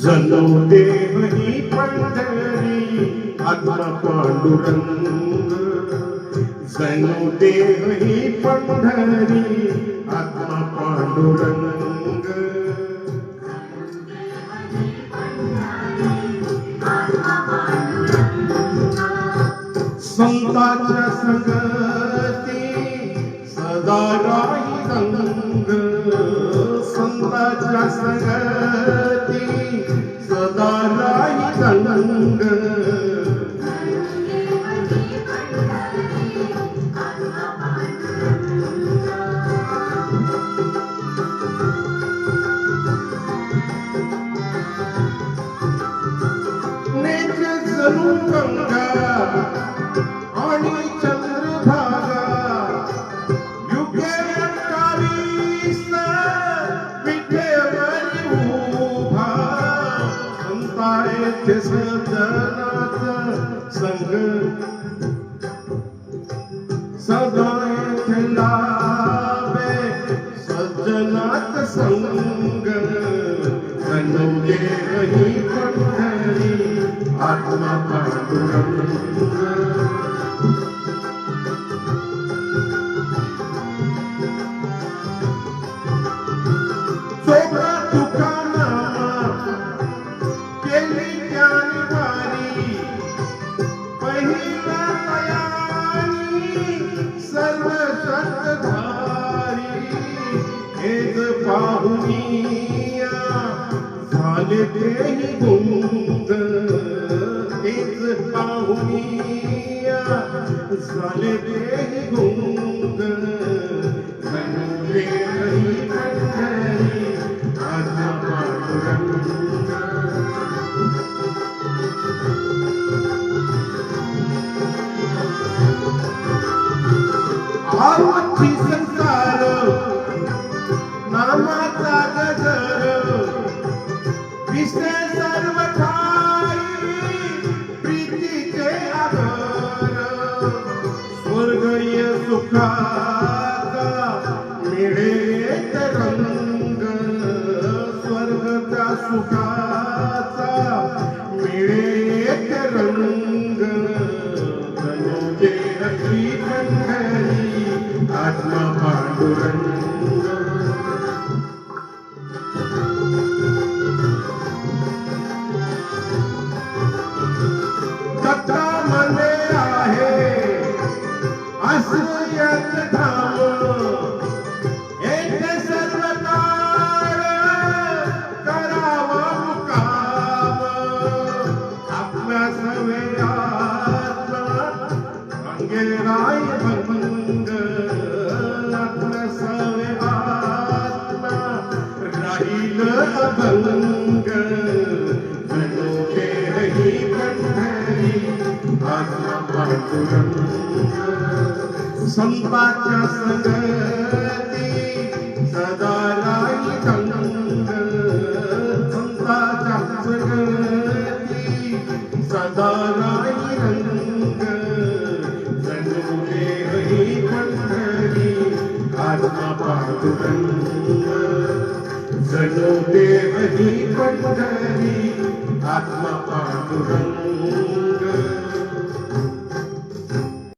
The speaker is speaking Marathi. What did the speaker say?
जणू देव ही पंढरी आत्मा पांडुरंग, जणू देव ही पंढरी आत्मा पांडुरंग. संतांच्या संगती सदा राही रंग, संतांच्या संगती सदा राही रंग. नेत्र जणू गंगा आणि चंद्रभागा, युगे 28 विठेवरी उभा. संतांचे सजनाचा संग सदा येथे लाभे, सज्जनात संग. जणू देव ही पंढरी आत्मा पांडुरंग. सोबा तुकानामा केली ज्ञानवारी, पहिला तयारी सर्व शतधारी. हेच पाहुनिया झाले तेही गुंग, हेच पाहुनिया झाले तेही गुंग. जणू देव ही पंढरी आत्मा पांडुरंग. आरती संसार नामाचा गजर, विषय सर्व ठाई प्रीतीचे आदर. स्वर्गीय सुखाचा मिळेत रंग, स्वर्गचा सुखाचा मिळेत रंग. जणू देव ही पंढरी आत्मा पांडुरंग. दत्ता मने आहे आश्रयात धाम, येथे सर्व काळ करावा मुकाम. आपल्या सवेरात्मा अंगेराय भंग, आपल्या सवेरात्मा राहील अभंग. जणू देव ही पंढरी आत्मा पांडुरंग. संतांच्या संगती सदा राही रंग, संतांच्या संगती सदा राही रंग. जणू देव ही पंढरी आत्मा पांडुरंग, जणू देव ही पंढरी आत्मा पांडुरंग.